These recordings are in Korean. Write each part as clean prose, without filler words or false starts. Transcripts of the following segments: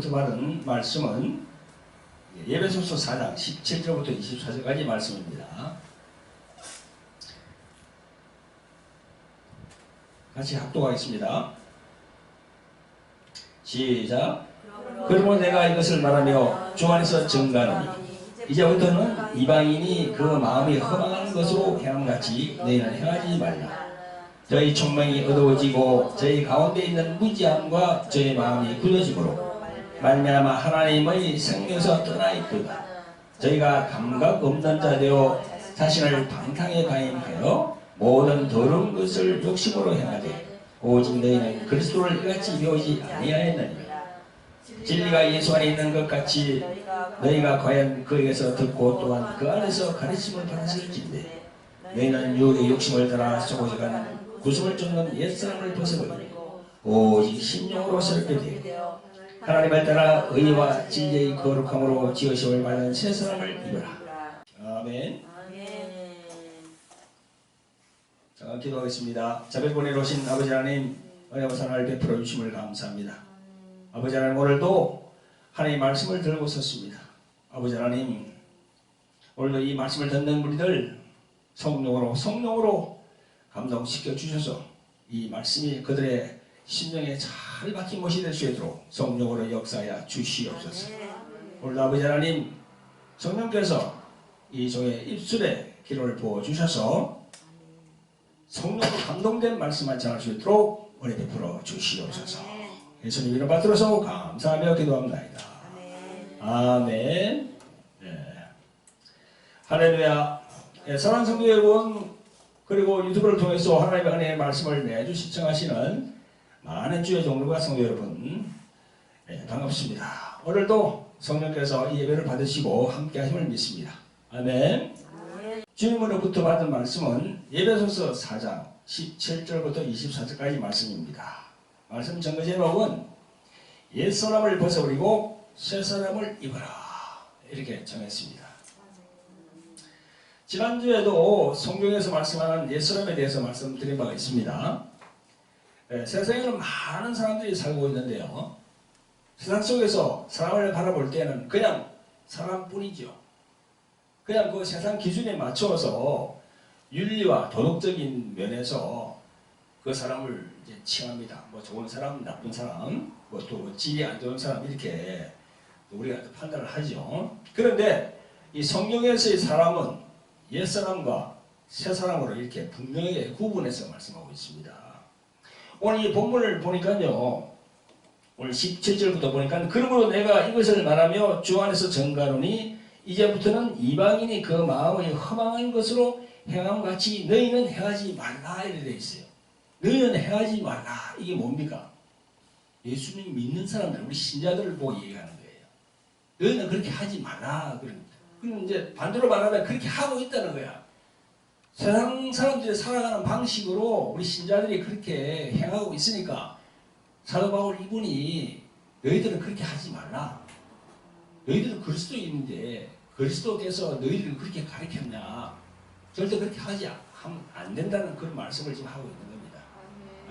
10절부터 받은 말씀은 에베소서 4장 17절부터 24절까지 말씀입니다. 같이 합독하겠습니다. 시작. 그러므로 내가 이것을 말하며 주 안에서 증거하노니 이제부터는 이방인이 그 마음이 허망한 것으로 행함같이 너희는 행하지 말라. 저희 총명이 어두워지고 저희 가운데 있는 무지함과 저희 마음이 굳어짐으로 말미암아 하나님의 생명에서 떠나 있도다. 저희가 감각 없는 자 되어 자신을 방탕에 가임하여 모든 더러운 것을 욕심으로 행하되 오직 너희는 그리스도를 이같이 배우지 아니하였느니라. 진리가 예수 안에 있는 것 같이 너희가 과연 그에게서 듣고 또한 그 안에서 가르침을 받았을진데 너희는 유의 욕심을 따라 썩어져가는 구속을 쫓는 옛사람을 벗어버리고 오직 신령으로 새롭게 되어 하나님을 따라 의와 진리의 거룩함으로 지으심을 받는 새 사람을 입어라. 아멘. 자, 기도하겠습니다. 자별본에 오신 아버지 하나님, 은혜와 사랑을 베풀어 주심을 감사합니다. 아버지 하나님, 오늘도 하나님의 말씀을 들고 섰습니다. 아버지 하나님, 오늘도 이 말씀을 듣는 우리들 성령으로 감동시켜 주셔서 이 말씀이 그들의 심령에 잘 박힌 것이 될 수 있도록 성령으로 역사하여 주시옵소서. 오늘도 아버지 하나님, 성령께서 이 종의 입술에 기름을 부어주셔서 성령으로 감동된 말씀만 전할 수 있도록 은혜 베풀어 주시옵소서. 예수님 이름 받들어서 감사하며 기도합니다. 아멘. 네. 할렐루야. 네, 사랑하는 성도 여러분, 그리고 유튜브를 통해서 하나님의 은혜의 말씀을 매주 시청하시는 많은 주의 종류가 성도 여러분, 네, 반갑습니다. 오늘도 성령께서 이 예배를 받으시고 함께 하심을 믿습니다. 아멘. 주님으로부터 받은 말씀은 에베소서 4장 17절부터 24절까지 말씀입니다. 말씀 전거 제목은 옛사람을 벗어버리고 새사람을 입어라, 이렇게 정했습니다. 지난주에도 성경에서 말씀하는 옛사람에 대해서 말씀드린 바가 있습니다. 세상에는 많은 사람들이 살고 있는데요, 세상 속에서 사람을 바라볼 때는 그냥 사람뿐이죠. 그냥 그 세상 기준에 맞춰서 윤리와 도덕적인 면에서 그 사람을 이제 칭합니다. 뭐 좋은 사람, 나쁜 사람, 뭐 또 질이 안 좋은 사람, 이렇게 우리가 판단을 하죠. 그런데 이 성경에서의 사람은 옛사람과 새사람으로 이렇게 분명하게 구분해서 말씀하고 있습니다. 오늘 이 본문을 보니까요, 오늘 17절부터 보니까 그러므로 내가 이것을 말하며 주 안에서 증거하노니 이제부터는 이방인이 그 마음의 허망한 것으로 행함같이 너희는 행하지 말라, 이렇게 되어 있어요. 너희는 행하지 말라. 이게 뭡니까? 예수님 믿는 사람들, 우리 신자들을 보고 얘기하는 거예요. 너희는 그렇게 하지 말라. 그럼 이제 반대로 말하면 그렇게 하고 있다는 거야. 세상 사람들이 살아가는 방식으로 우리 신자들이 그렇게 행하고 있으니까 사도 바울 이분이 너희들은 그렇게 하지 말라. 너희들은 그리스도인인데 그리스도께서 너희들을 그렇게 가르쳤냐? 절대 그렇게 하면 안 된다는 그런 말씀을 지금 하고 있는 겁니다.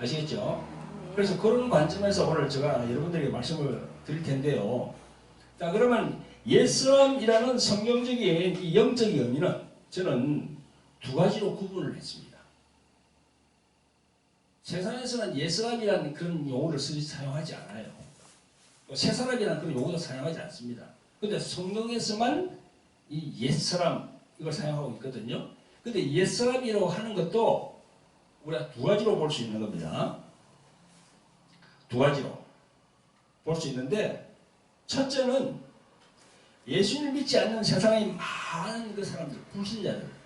아시겠죠? 그래서 그런 관점에서 오늘 제가 여러분들에게 말씀을 드릴 텐데요. 자, 그러면 옛사람이라는 성경적인 이 영적인 의미는 저는 두 가지로 구분을 했습니다. 세상에서는 옛사람이라는 그런 용어를 사용하지 않아요. 새사람이라는 그런 용어도 사용하지 않습니다. 근데 성경에서만 이 옛사람, 이걸 사용하고 있거든요. 근데 옛사람이라고 하는 것도 우리가 두 가지로 볼 수 있는 겁니다. 두 가지로 볼 수 있는데, 첫째는 예수를 믿지 않는 세상의 많은 그 사람들, 불신자들,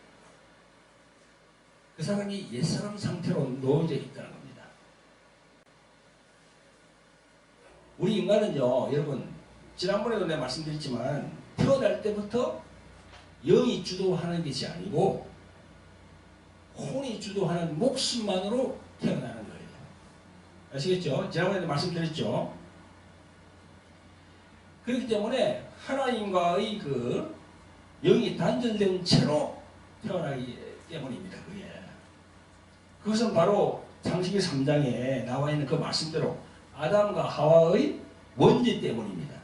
그 사람이 옛사람 상태로 놓여져 있다는 겁니다. 우리 인간은요, 여러분, 지난번에도 내가 말씀드렸지만 태어날 때부터 영이 주도하는 것이 아니고 혼이 주도하는 목숨만으로 태어나는 거예요. 아시겠죠? 지난번에도 말씀드렸죠? 그렇기 때문에 하나님과의 그 영이 단절된 채로 태어나기 때문입니다. 그게. 그것은 바로 창세기 3장에 나와 있는 그 말씀대로 아담과 하와의 원죄 때문입니다.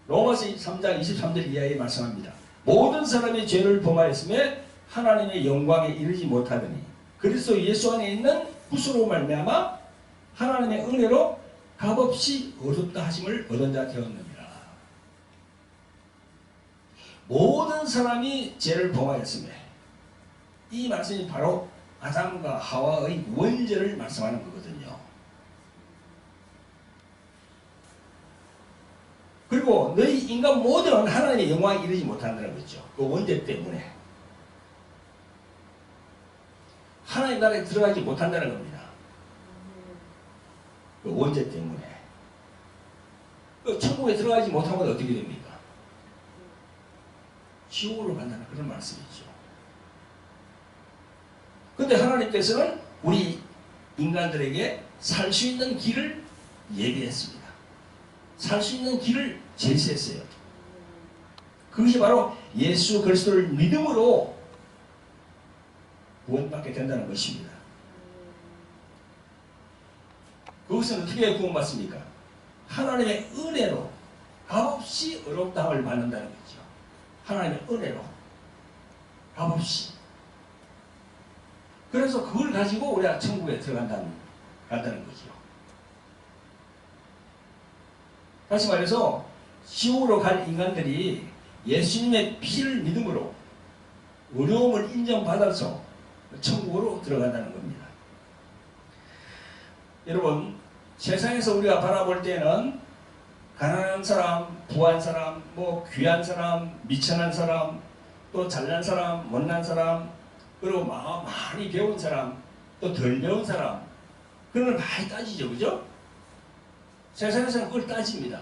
로마서 3장 23절 이하에 말씀합니다. 모든 사람이 죄를 범하였음에 하나님의 영광에 이르지 못하더니 그리스도 예수 안에 있는 구속으로 말미암아 하나님의 은혜로 값없이 얻었다 하심을 얻은 자 되었느니라. 모든 사람이 죄를 범하였음에, 이 말씀이 바로 아담과 하와의 원죄를 말씀하는 거거든요. 그리고 너희 인간 모두는 하나님의 영광에 이르지 못한다는 거죠. 그 원죄 때문에 하나님 나라에 들어가지 못한다는 겁니다. 그 원죄 때문에. 그 천국에 들어가지 못하면 어떻게 됩니까? 지옥으로 간다는 그런 말씀이죠. 근데 하나님께서는 우리 인간들에게 살 수 있는 길을 예비했습니다. 살 수 있는 길을 제시했어요. 그것이 바로 예수 그리스도를 믿음으로 구원받게 된다는 것입니다. 그것은 어떻게 구원받습니까? 하나님의 은혜로 값없이 의롭다함을 받는다는 거죠. 하나님의 은혜로 값없이. 그래서 그걸 가지고 우리가 천국에 들어간다는 거죠. 다시 말해서 지옥으로 갈 인간들이 예수님의 피를 믿음으로 의로움을 인정받아서 천국으로 들어간다는 겁니다. 여러분, 세상에서 우리가 바라볼 때는 가난한 사람, 부한 사람, 뭐 귀한 사람, 미천한 사람, 또 잘난 사람, 못난 사람, 그리고 많이 배운 사람, 또 덜 배운 사람, 그런 걸 많이 따지죠, 그죠? 세상에서는 그걸 따집니다.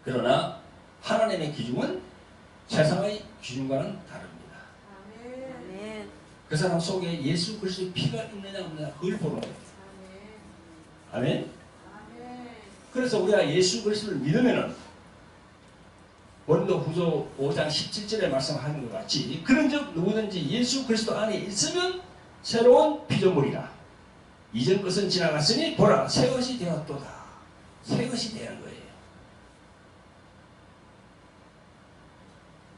그러나 하나님의 기준은 세상의 기준과는 다릅니다. 아멘. 그 사람 속에 예수 그리스도의 피가 있느냐 없느냐 그걸 보는 거예요. 아멘. 아멘. 그래서 우리가 예수 그리스도를 믿으면은 고린도후서 5장 17절에 말씀하는 것 같이 그런즉 누구든지 예수 그리스도 안에 있으면 새로운 피조물이라. 이전 것은 지나갔으니 보라 새 것이 되었도다. 새 것이 되는 거예요.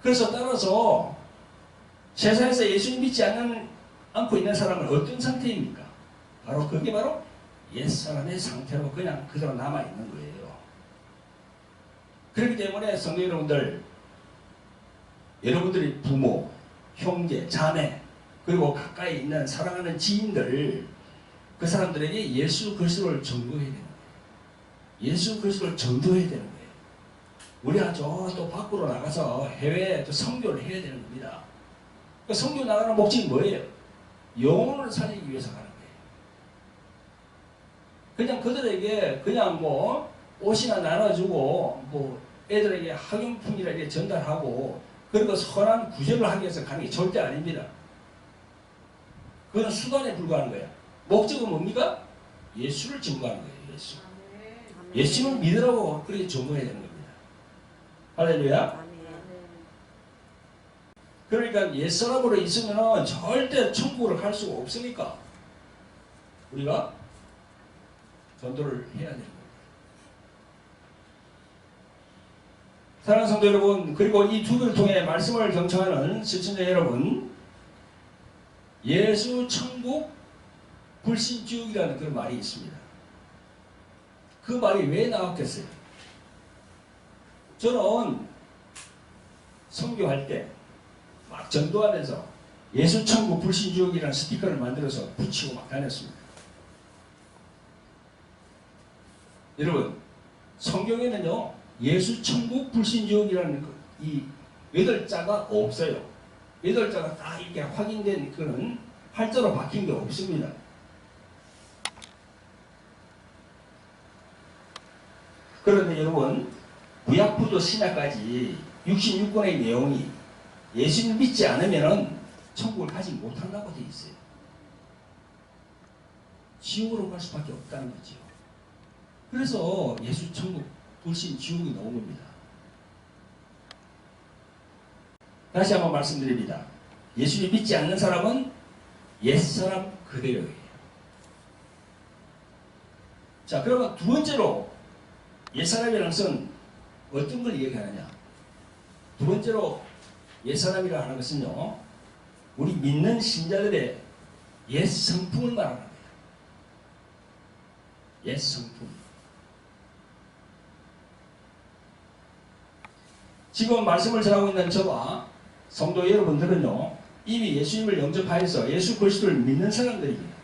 그래서 따라서 세상에서 예수님 믿지 않고 있는 사람은 어떤 상태입니까? 바로 그게 바로 옛사람의 상태로 그냥 그대로 남아있는 거예요. 그렇기 때문에 성도 여러분들, 여러분들이 부모, 형제, 자매, 그리고 가까이 있는 사랑하는 지인들, 그 사람들에게 예수 그리스도를 전도해야 되는 거예요. 예수 그리스도를 전도해야 되는 거예요. 우리가 또 밖으로 나가서 해외에 또 선교를 해야 되는 겁니다. 그 선교 나가는 목적이 뭐예요? 영혼을 살리기 위해서 가는 거예요. 그냥 그들에게 그냥 뭐 옷이나 나눠주고 뭐 애들에게 학용품이라 이렇게 전달하고 그리고 선한 구제를 하기 위해서 가는 게 절대 아닙니다. 그건 수단에 불과한 거야. 목적은 뭡니까? 예수를 증거하는 거예요. 예수. 예수를 믿으라고 그렇게 증거해야 되는 겁니다. 할렐루야. 그러니까 옛사람으로 있으면 절대 천국으로 갈 수가 없으니까 우리가 전도를 해야 되는 겁니다. 사랑하는 성도 여러분, 그리고 이 두 개를 통해 말씀을 경청하는 시청자 여러분, 예수, 천국, 불신지옥이라는 그런 말이 있습니다. 그 말이 왜 나왔겠어요? 저는 선교할 때 막 전도하면서 예수, 천국, 불신지옥이라는 스티커를 만들어서 붙이고 막 다녔습니다. 여러분, 성경에는요 예수, 천국, 불신지옥이라는 이 8자가 없어요. 8자가 딱 이렇게 확인된 그런 팔자로 박힌 게 없습니다. 그런데 여러분, 구약부터 신약까지 66권의 내용이 예수를 믿지 않으면 천국을 가지 못한다고 되어 있어요. 지옥으로 갈 수밖에 없다는 거죠. 그래서 예수, 천국, 불신, 지옥이 나온 겁니다. 다시 한번 말씀드립니다. 예수를 믿지 않는 사람은 옛사람 그대로예요. 자, 그러면 두 번째로 옛사람이라는 것은 어떤 걸 얘기하느냐? 두 번째로 옛사람이라 하는 것은요, 우리 믿는 신자들의 옛 성품을 말하는 거예요. 옛 성품. 지금 말씀을 전하고 있는 저와 성도 여러분들은요, 이미 예수님을 영접하여서 예수 그리스도를 믿는 사람들입니다.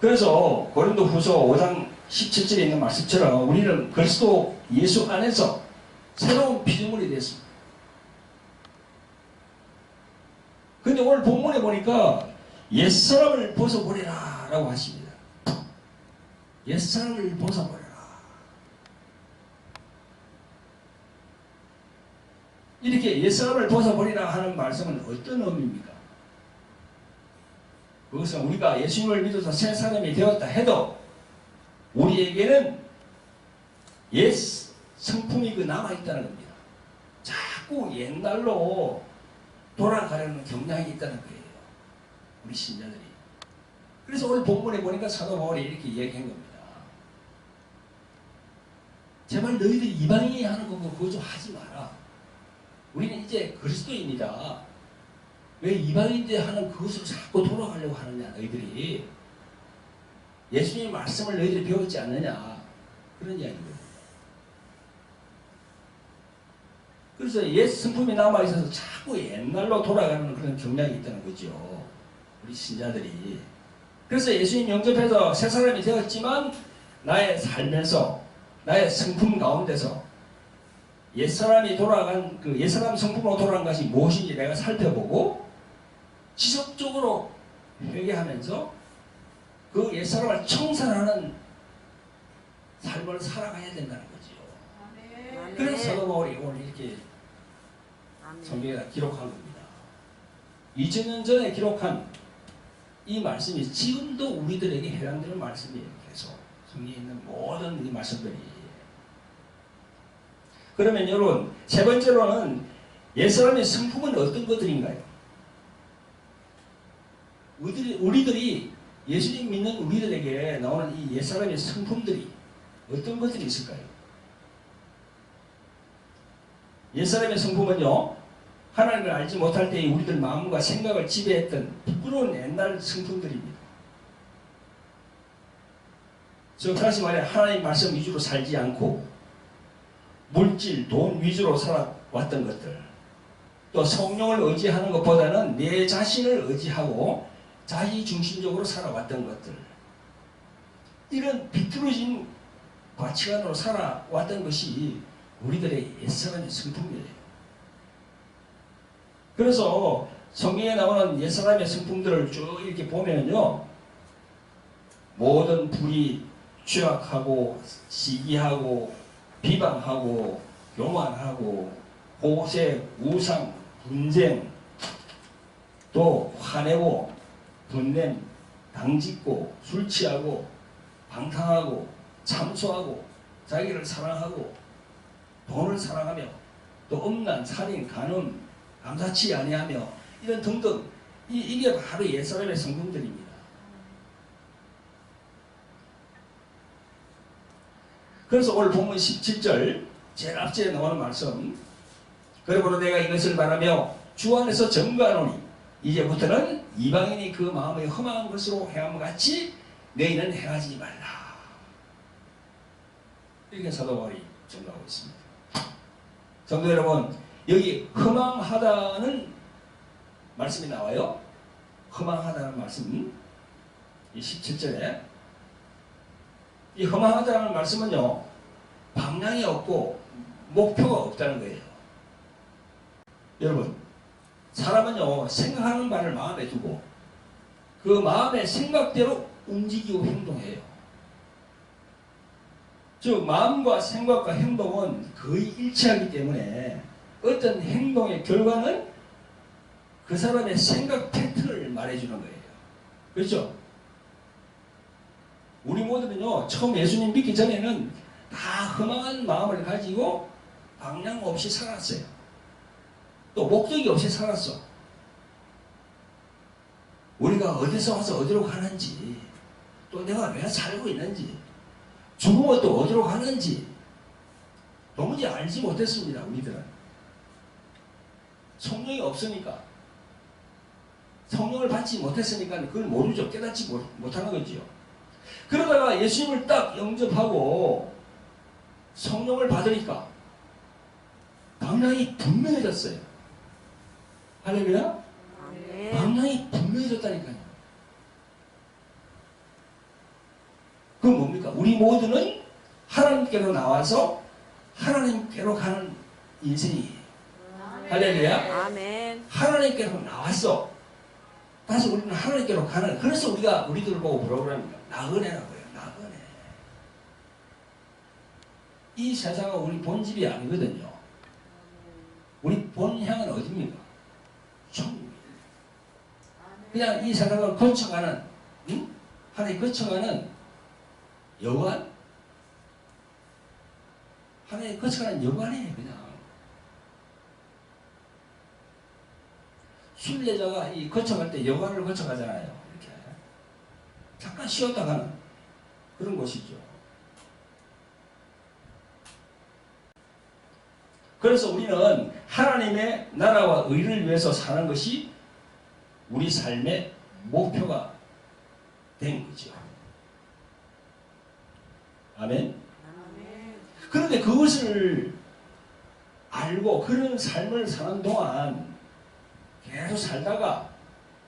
그래서 고린도 후서 5장 17절에 있는 말씀처럼 우리는 그리스도 예수 안에서 새로운 피조물이 됐습니다. 근데 오늘 본문에 보니까 옛사람을 벗어버리라 라고 하십니다. 옛사람을 벗어버려라. 이렇게 옛사람을 벗어버리라 하는 말씀은 어떤 의미입니까? 그것은 우리가 예수님을 믿어서 새 사람이 되었다 해도 우리에게는 옛 성품이 남아있다는 겁니다. 자꾸 옛날로 돌아가려는 경향이 있다는 거예요. 우리 신자들이. 그래서 오늘 본문에 보니까 사도 바울이 이렇게 이야기한 겁니다. 제발 너희들이 이방인이 하는 거 그거 좀 하지 마라. 우리는 이제 그리스도입니다. 왜 이방인들 하는 그것으로 자꾸 돌아가려고 하느냐, 너희들이. 예수님의 말씀을 너희들이 배웠지 않느냐. 그런 이야기입니다. 그래서 옛 성품이 남아있어서 자꾸 옛날로 돌아가는 그런 경향이 있다는 거죠. 우리 신자들이. 그래서 예수님 영접해서 새 사람이 되었지만 나의 삶에서, 나의 성품 가운데서 옛사람이 돌아간, 그 옛사람 성품으로 돌아간 것이 무엇인지 내가 살펴보고 지속적으로 회개하면서 그 옛사람을 청산하는 삶을 살아가야 된다는 거죠. 그래서 사도 바울이 오늘 이렇게 성경에다 기록한 겁니다. 2000년 전에 기록한 이 말씀이 지금도 우리들에게 해당되는 말씀이에요. 계속 성경에 있는 모든 이 말씀들이. 그러면 여러분, 세 번째로는 옛사람의 성품은 어떤 것들인가요? 우리들이 예수님 믿는 우리들에게 나오는 이 옛사람의 성품들이 어떤 것들이 있을까요? 옛사람의 성품은요, 하나님을 알지 못할 때의 우리들 마음과 생각을 지배했던 부끄러운 옛날 성품들입니다. 즉 다시 말해 하나님 말씀 위주로 살지 않고 물질, 돈 위주로 살아왔던 것들, 또 성령을 의지하는 것보다는 내 자신을 의지하고 자기중심적으로 살아왔던 것들, 이런 비뚤어진 가치관으로 살아왔던 것이 우리들의 옛사람의 성품이에요. 그래서 성경에 나오는 옛사람의 성품들을 쭉 이렇게 보면요, 모든 불의, 죄악하고 시기하고 비방하고 교만하고 호세, 우상, 분쟁, 또 화내고 분냄, 당짓고 술 취하고 방탕하고 참소하고 자기를 사랑하고 돈을 사랑하며 또 음란, 살인, 간음, 감사치 아니하며 이런 등등, 이게 바로 옛사람의 성품들입니다. 그래서 오늘 본문 17절 제일 앞쪽에 나오는 말씀, 그러므로 내가 이것을 말하며 주 안에서 증거하노니 이제부터는 이방인이 그 마음의 험한 것으로 행함과 같이 너희는 행하지 말라. 이렇게 사도 바울이 증거하고 있습니다. 성도 여러분, 여기 허망하다는 말씀이 나와요. 허망하다는 말씀, 이 17절에 이 허망하다는 말씀은요, 방향이 없고 목표가 없다는 거예요. 여러분, 사람은요, 생각하는 바를 마음에 두고 그 마음의 생각대로 움직이고 행동해요. 즉 마음과 생각과 행동은 거의 일치하기 때문에 어떤 행동의 결과는 그 사람의 생각 패턴을 말해주는 거예요. 그렇죠? 우리 모두는요, 처음 예수님 믿기 전에는 다 허망한 마음을 가지고 방향 없이 살았어요. 또 목적이 없이 살았어. 우리가 어디서 와서 어디로 가는지, 또 내가 왜 살고 있는지, 죽으면 또 어디로 가는지, 도무지 알지 못했습니다. 우리들은 성령이 없으니까, 성령을 받지 못했으니까 그걸 모르죠. 깨닫지 못하는 거지요. 그러다가 예수님을 딱 영접하고 성령을 받으니까 방향이 분명해졌어요. 할렐루야? 방향이 분명해졌다니까요. 그건 뭡니까? 우리 모두는 하나님께로 나와서 하나님께로 가는 인생이에요. 할렐루야? 아멘. 하나님께로 나왔어. 다시 우리는 하나님께로 가는. 그래서 우리가 우리들 보고 뭐라고 그럽니까? 나그네라고요. 나그네. 이 세상은 우리 본집이 아니거든요. 우리 본향은 어디입니까? 천국이에요. 그냥 이 세상을 거쳐가는, 하나님 거쳐가는 여관? 하나님 거쳐가는 여관이에요. 그냥. 순례자가 이 거쳐갈 때 여관을 거쳐가잖아요. 이렇게 잠깐 쉬었다 가는 그런 곳이죠. 그래서 우리는 하나님의 나라와 의를 위해서 사는 것이 우리 삶의 목표가 된 거죠. 아멘. 그런데 그것을 알고 그런 삶을 사는 동안 계속 살다가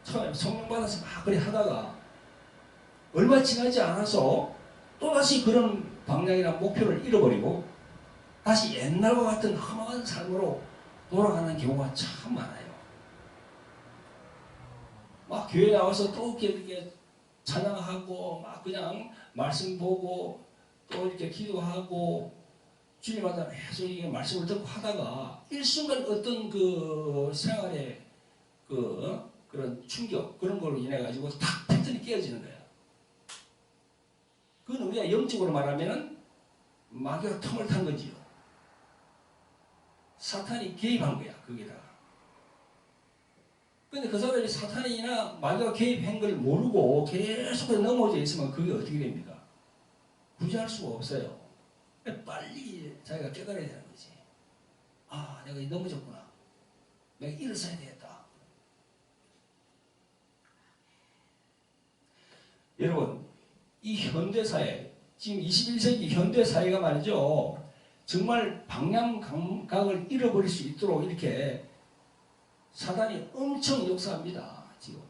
처음에 성령 받아서 막 그리 하다가 얼마 지나지 않아서 또다시 그런 방향이나 목표를 잃어버리고 다시 옛날과 같은 험한 삶으로 돌아가는 경우가 참 많아요. 막 교회 나와서 또 이렇게 찬양하고 막 그냥 말씀 보고 또 이렇게 기도하고 주님마다 계속 이게 말씀을 듣고 하다가 일순간 어떤 그 생활에 그런 충격 그런 걸로 인해 가지고 탁 패턴이 깨어지는 거야. 그건 우리가 영적으로 말하면은 마귀가 틈을 탄 거지요. 사탄이 개입한 거야 거기다가. 근데 그 사람이 사탄이나 마귀가 개입한 걸 모르고 계속 넘어져 있으면 그게 어떻게 됩니까? 구제할 수가 없어요. 빨리 자기가 깨달아야 되는 거지. 아, 내가 넘어졌구나. 내가 일어서야 되겠다. 여러분, 이 현대사회, 지금 21세기 현대사회가 말이죠. 정말 방향 감각을 잃어버릴 수 있도록 이렇게 사단이 엄청 역사합니다. 지금.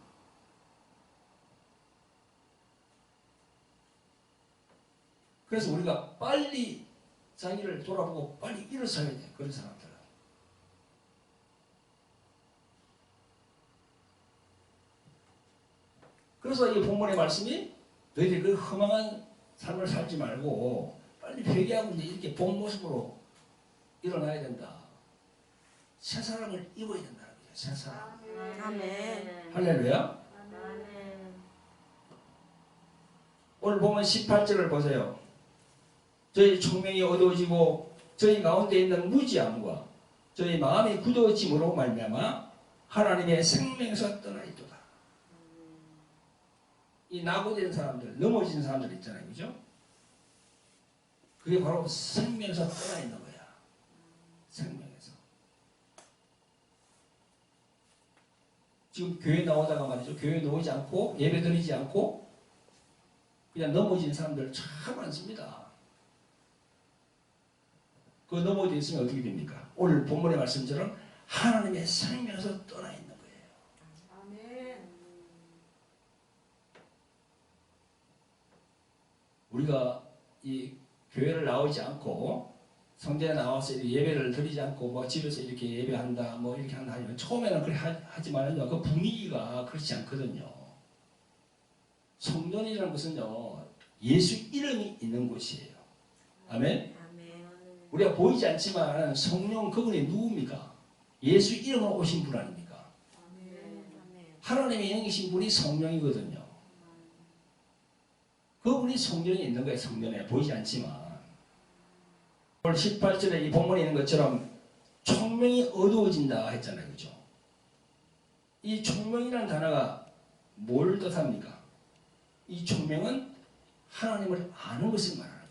그래서 우리가 빨리 자기를 돌아보고 빨리 일어서야 돼. 그런 사람들은. 그래서 이 본문의 말씀이 너희들이 그 허망한 삶을 살지 말고 빨리 회개하고 이제 이렇게 본 모습으로 일어나야 된다. 새 사람을 입어야 된다는 거예요. 새 사람. 아멘. 할렐루야. 오늘 보면 18절을 보세요. 저희 총명이 어두워지고 저희 가운데 있는 무지함과 저희 마음이 굳어짐으로 말미암아 하나님의 생명에서 떠나 있도다. 이 낙오된 사람들, 넘어진 사람들 있잖아요. 그죠? 그게 바로 생명에서 떠나 있는 거야. 생명에서. 지금 교회 나오다가 말이죠. 교회 나오지 않고 예배 드리지 않고 그냥 넘어진 사람들 참 많습니다. 그 넘어져 있으면 어떻게 됩니까? 오늘 본문의 말씀처럼 하나님의 생명에서 떠나 있는 거예요. 아멘. 우리가 이 교회를 나오지 않고 성전에 나와서 예배를 드리지 않고 뭐 집에서 이렇게 예배한다 뭐 이렇게 한다 하면 처음에는 그렇게 하지만은요 그 분위기가 그렇지 않거든요. 성전이라는 것은요 예수 이름이 있는 곳이에요. 아멘. 우리가 보이지 않지만 성령 그분이 누굽니까? 예수 이름으로 오신 분 아닙니까? 하나님의 영이신 분이 성령이거든요. 그분이 성령이 있는 거예요. 성전에 보이지 않지만 오늘 18절에 이 본문에 있는 것처럼 총명이 어두워진다 했잖아요. 그죠? 이 총명이라는 단어가 뭘 뜻합니까? 이 총명은 하나님을 아는 것을 말하는 거예요.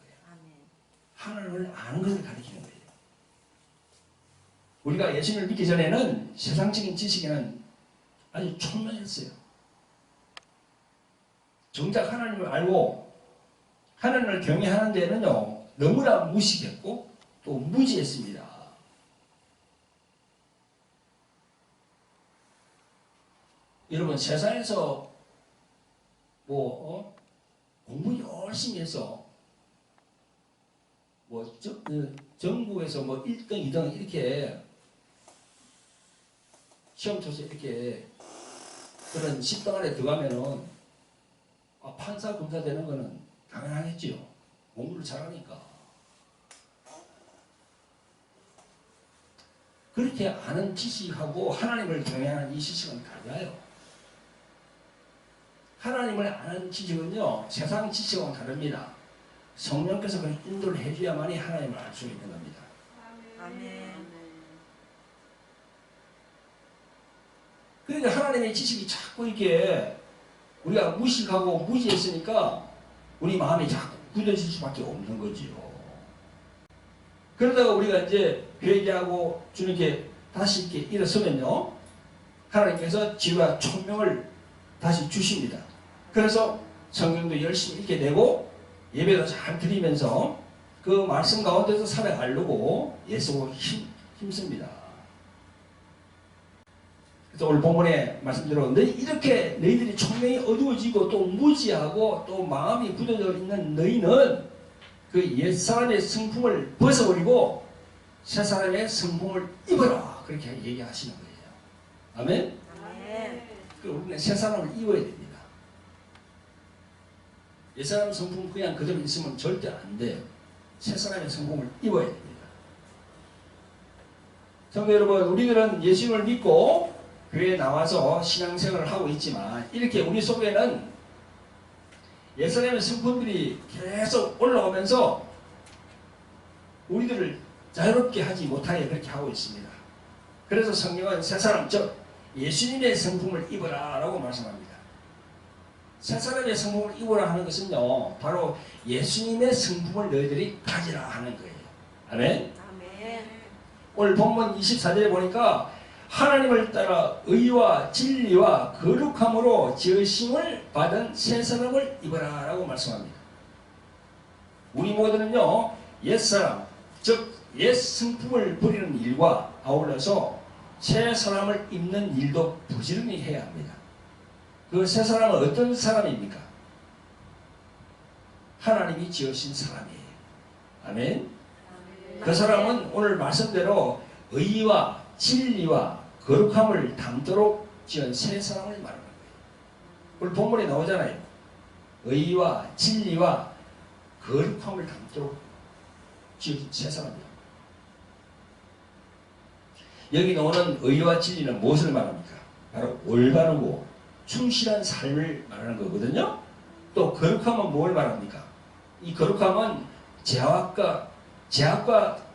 하나님을 아는 것을 가리키는 거예요. 우리가 예수님을 믿기 전에는 세상적인 지식에는 아주 촌명했어요. 정작 하나님을 알고 하나님을 경외하는 데는요 너무나 무식했고 또 무지했습니다. 여러분 세상에서 공부 열심히 해서 전국에서 1등, 2등 이렇게 시험 쳐서 이렇게 그런 10등 안에 들어가면은 판사, 검사 되는 거는 당연하겠지요. 공부를 잘하니까. 그렇게 아는 지식하고 하나님을 경외하는 이 지식은 달라요. 하나님을 아는 지식은요 세상 지식은 다릅니다. 성령께서 그 인도를 해줘야만이 하나님을 알 수 있는 겁니다. 아멘. 그러니까 하나님의 지식이 자꾸 이렇게 우리가 무식하고 무지했으니까 우리 마음이 자꾸 굳어질 수밖에 없는 거지요. 그러다가 우리가 이제 회개하고 주님께 다시 이렇게 일어서면요 하나님께서 지혜와 총명을 다시 주십니다. 그래서 성경도 열심히 읽게 되고 예배도 잘 드리면서 그 말씀 가운데서 살아가려고 예수로 힘씁니다. 그래서 오늘 본문에 말씀대로 이렇게 너희들이 총명이 어두워지고 또 무지하고 또 마음이 굳어져 있는 너희는 그 옛사람의 성품을 벗어버리고 새사람의 성품을 입어라 그렇게 얘기하시는 거예요. 아멘? 아멘. 우리는 새사람을 입어야 됩니다. 옛사람 성품 그냥 그대로 있으면 절대 안 돼요. 새사람의 성품을 입어야 됩니다. 성도 여러분, 우리들은 예수님을 믿고 교회에 나와서 신앙생활을 하고 있지만 이렇게 우리 속에는 옛사람의 성품들이 계속 올라오면서 우리들을 자유롭게 하지 못하게 그렇게 하고 있습니다. 그래서 성경은 새사람, 즉 예수님의 성품을 입어라 라고 말씀합니다. 새사람의 성품을 입어라 하는 것은요 바로 예수님의 성품을 너희들이 가지라 하는 거예요. 아멘? 아멘. 오늘 본문 24절에 보니까 하나님을 따라 의와 진리와 거룩함으로 지으심을 받은 새 사람을 입어라 라고 말씀합니다. 우리 모두는요 옛사람, 즉 옛 성품을 버리는 일과 아울러서 새 사람을 입는 일도 부지런히 해야 합니다. 그 새 사람은 어떤 사람입니까? 하나님이 지으신 사람이에요. 아멘? 그 사람은 오늘 말씀대로 의와 진리와 거룩함을 담도록 지은 새 사람을 말하는 거예요. 오늘 본문에 나오잖아요. 의와 진리와 거룩함을 담도록 지은 새 사람이에요. 여기 나오는 의와 진리는 무엇을 말합니까? 바로 올바르고 충실한 삶을 말하는 거거든요. 또 거룩함은 뭘 말합니까? 이 거룩함은 죄악과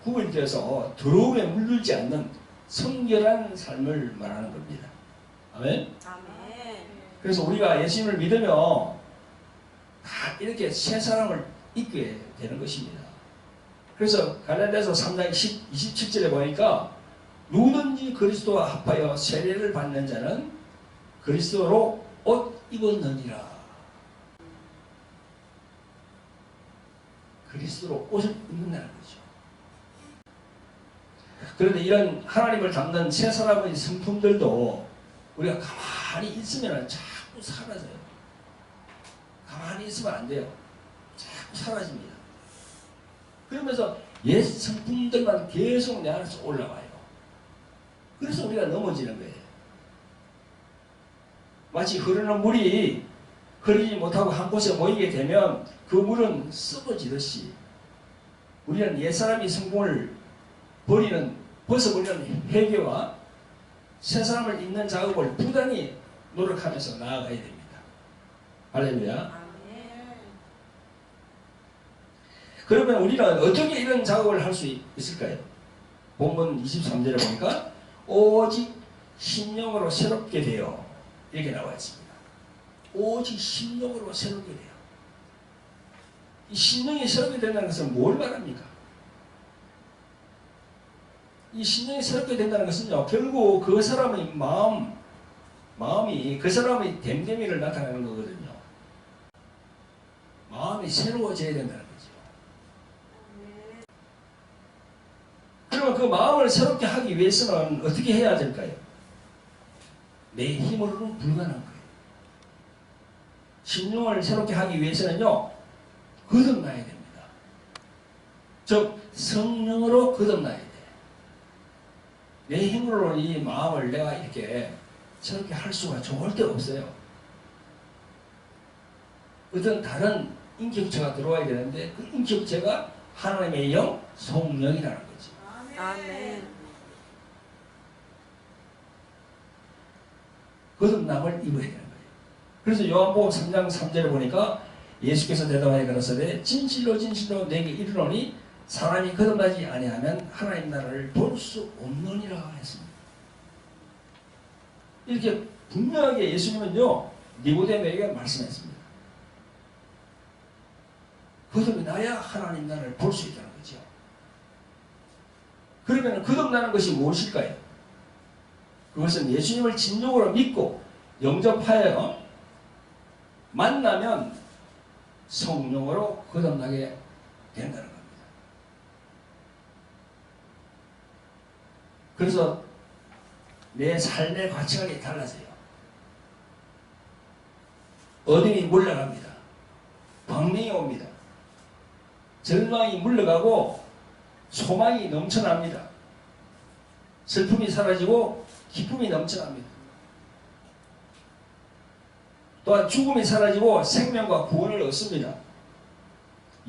구별되어서 더러움에 물들지 않는 성결한 삶을 말하는 겁니다. 아멘? 아멘. 그래서 우리가 예수님을 믿으면 다 이렇게 새 사람을 입게 되는 것입니다. 그래서 갈라디아서 3장 27절에 보니까 누구든지 그리스도와 합하여 세례를 받는 자는 그리스도로 옷 입었느니라. 그리스도로 옷을 입는다는 거죠. 그런데 이런 하나님을 닮는 새 사람의 성품들도 우리가 가만히 있으면 자꾸 사라져요. 가만히 있으면 안 돼요. 자꾸 사라집니다. 그러면서 옛 성품들만 계속 내 안에서 올라와요. 그래서 우리가 넘어지는 거예요. 마치 흐르는 물이 흐르지 못하고 한 곳에 모이게 되면 그 물은 썩어지듯이 우리는 옛사람의 성품을 벗어버리는 회개와 새사람을 입는 작업을 부단히 노력하면서 나아가야 됩니다. 할렐루야. 아멘. 그러면 우리는 어떻게 이런 작업을 할 수 있을까요? 본문 23절에 보니까 오직 심령으로 새롭게 되어 이렇게 나와 있습니다. 오직 심령으로 새롭게 돼요. 이 심령이 새롭게 된다는 것은 뭘 말합니까? 이 심령이 새롭게 된다는 것은요, 결국 그 사람의 마음이 그 사람의 됨됨이를 나타내는 거거든요. 마음이 새로워져야 된다는 거죠. 그러면 그 마음을 새롭게 하기 위해서는 어떻게 해야 될까요? 내 힘으로는 불가능한 거예요. 심령을 새롭게 하기 위해서는요, 거듭나야 됩니다. 즉 성령으로 거듭나야 돼. 내 힘으로는 이 마음을 내가 이렇게 새롭게 할 수가 절대 없어요. 어떤 다른 인격체가 들어와야 되는데 그 인격체가 하나님의 영, 성령이라는 거지. 아멘. 거듭남을 입어야 되는 거예요. 그래서 요한복음 3장 3절에 보니까 예수께서 대답하여 가라사대 진실로 진실로 내게 이르노니 사람이 거듭나지 아니하면 하나님 나라를 볼 수 없느니라 했습니다. 이렇게 분명하게 예수님은요 니고데모에게 말씀했습니다. 거듭이 나야 하나님 나라를 볼 수 있다는 거죠. 그러면 거듭나는 것이 무엇일까요? 그것은 예수님을 진정으로 믿고 영접하여 만나면 성령으로 거듭나게 된다는 겁니다. 그래서 내 삶의 가치관이 달라져요. 어둠이 물러갑니다. 광명이 옵니다. 절망이 물러가고 소망이 넘쳐납니다. 슬픔이 사라지고 기쁨이 넘쳐납니다. 또한 죽음이 사라지고 생명과 구원을 얻습니다.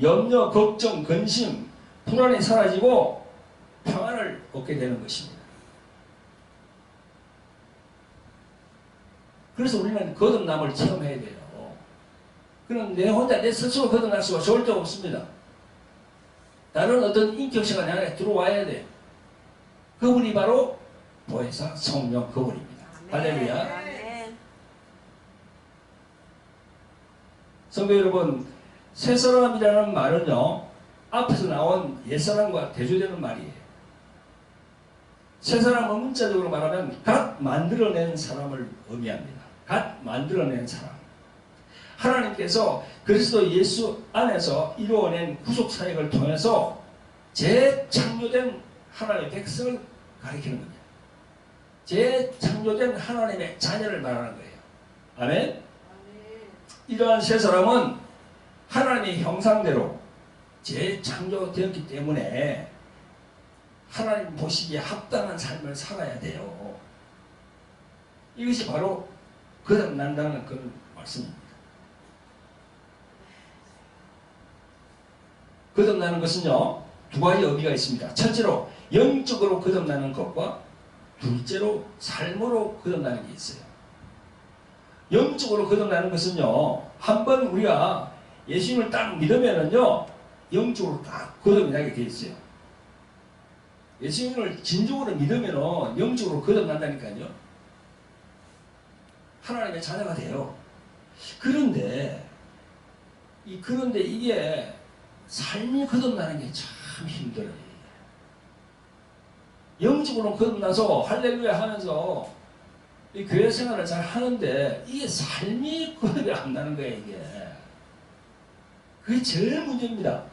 염려, 걱정, 근심, 불안이 사라지고 평안을 얻게 되는 것입니다. 그래서 우리는 거듭남을 체험해야 돼요. 그럼 내 혼자 내 스스로 거듭날 수가 절대 없습니다. 다른 어떤 인격체가 내 안에 들어와야 돼. 그분이 바로 보혜사 성령 그분입니다. 할렐루야. 아멘. 성도 여러분, 새 사람이라는 말은요 앞에서 나온 옛 사람과 대조되는 말이에요. 새 사람은 문자적으로 말하면 갓 만들어낸 사람을 의미합니다. 갓 만들어낸 사람. 하나님께서 그리스도 예수 안에서 이루어낸 구속사역을 통해서 재창조된 하나님의 백성을 가리키는 겁니다. 재창조된 하나님의 자녀를 말하는 거예요. 아멘? 이러한 새 사람은 하나님의 형상대로 재창조되었기 때문에 하나님 보시기에 합당한 삶을 살아야 돼요. 이것이 바로 거듭난다는 그런 말씀입니다. 거듭나는 것은요 두 가지 의미가 있습니다. 첫째로 영적으로 거듭나는 것과 둘째로 삶으로 거듭나는 게 있어요. 영적으로 거듭나는 것은요 한번 우리가 예수님을 딱 믿으면은요 영적으로 딱 거듭이 나게 돼 있어요. 예수님을 진정으로 믿으면은 영적으로 거듭난다니까요. 하나님의 자녀가 돼요. 그런데 이게 삶이 거듭나는 게 참 힘들어요. 영적으로 거듭나서 할렐루야 하면서 이 교회 생활을 잘 하는데 이게 삶이 거듭이 안 나는 거예요. 이게 그게 제일 문제입니다.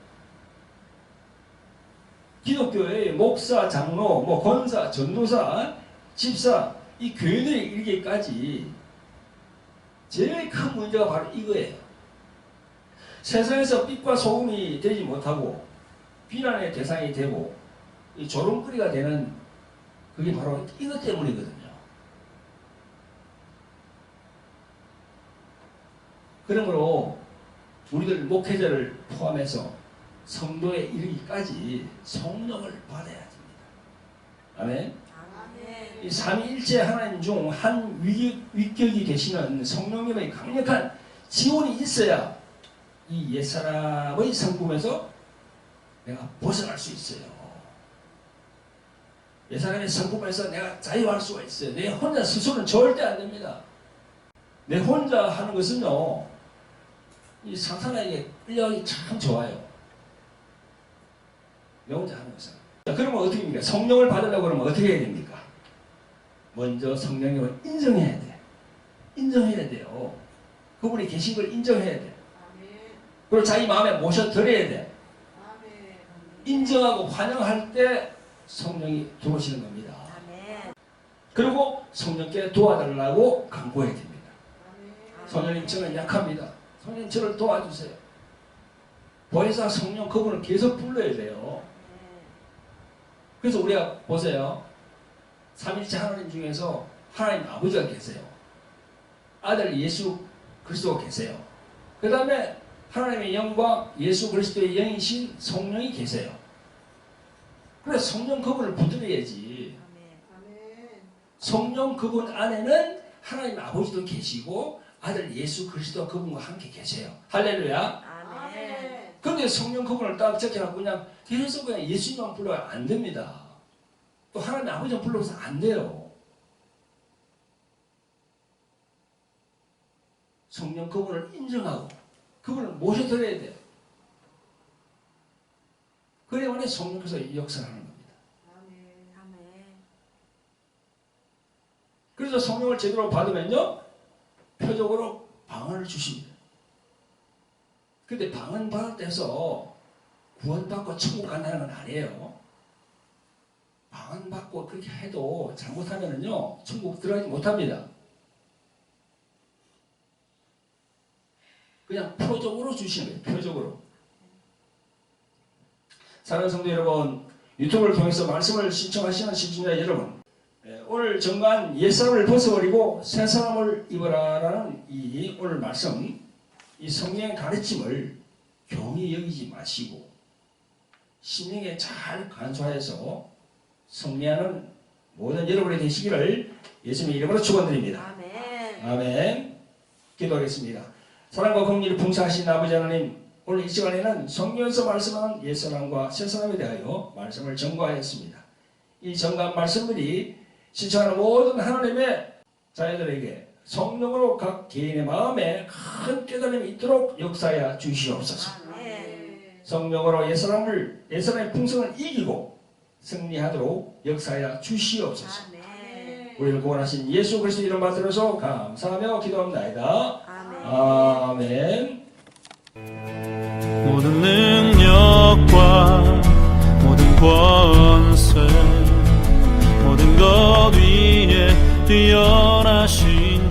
기독교의 목사, 장로, 권사, 전도사, 집사 이 교회들이 이르기까지 제일 큰 문제가 바로 이거예요. 세상에서 빛과 소금이 되지 못하고 비난의 대상이 되고 이 조롱거리가 되는 그게 바로 이것 때문이거든요. 그러므로 우리들 목회자를 포함해서 성도에 이르기까지 성령을 받아야 됩니다. 아멘. 아멘. 이 삼위일체 하나님 중 한 위격이 되시는 성령님의 강력한 지원이 있어야 이 옛사람의 성품에서 내가 벗어날 수 있어요. 옛사람의 성품에서 내가 자유할 수가 있어요. 내 혼자 스스로는 절대 안 됩니다. 내 혼자 하는 것은요 이 사탄에게 끌려가기 참 좋아요. 내 혼자 하는 것은 그러면 어떻게 됩니까? 성령을 받으려고 그러면 어떻게 해야 됩니까? 먼저 성령님을 인정해야 돼. 인정해야 돼요. 그분이 계신 걸 인정해야 돼. 그리고 자기 마음에 모셔드려야 돼. 인정하고 환영할 때 성령이 들어오시는 겁니다. 그리고 성령께 도와달라고 간구해야 됩니다. 성령님, 저는 약합니다. 성령님, 저를 도와주세요. 보혜사 성령 그분을 계속 불러야 돼요. 그래서 우리가 보세요. 삼일체 하나님 중에서 하나님 아버지가 계세요. 아들 예수 그리스도가 계세요. 그 다음에 하나님의 영과 예수 그리스도의 영이신 성령이 계세요. 그래서 성령 그분을 붙들어야지. 성령 그분 안에는 하나님 아버지도 계시고 아들 예수 그리스도 그분과 함께 계세요. 할렐루야. 그런데 성령 그분을 딱 적혀갖고 그냥 계속 그냥 예수님만 불러야 안 됩니다. 또 하나님 아버지만 불러서 안 돼요. 성령 그분을 인정하고 그분을 모셔드려야 돼요. 그래야만 성령께서 역사를 하는 겁니다. 그래서 성령을 제대로 받으면요, 표적으로 방언을 주십니다. 근데 방언 받을 때서 구원받고 천국 간다는 건 아니에요. 방언 받고 그렇게 해도 잘못하면은요, 천국 들어가지 못합니다. 그냥 표적으로 주시는 거예요. 표적으로. 사랑하는 성도 여러분, 유튜브를 통해서 말씀을 신청하시는 시청자 여러분, 오늘 정관 옛사람을 벗어버리고 새사람을 입어라라는 이 오늘 말씀, 이 성령의 가르침을 경히 여기지 마시고 심령에 잘 간수하여서 승리하는 모든 여러분이 되시기를 예수님의 이름으로 축원드립니다. 아멘. 기도하겠습니다. 사랑과 긍휼이 풍성하신 아버지 하나님, 오늘 이 시간에는 성경에서 말씀하는 옛사람과 새사람에 대하여 말씀을 전가하였습니다. 이 전가한 말씀들이 신청하는 모든 하나님의 자녀들에게 성령으로 각 개인의 마음에 큰 깨달음이 있도록 역사하여 주시옵소서. 성령으로 옛사람의 풍성을 이기고 승리하도록 역사하여 주시옵소서. 우리를 구원하신 예수 그리스도 이름 받들어서 감사하며 기도합니다. 아멘. 모든 능력과 모든 권세 모든 것 위에 뛰어나신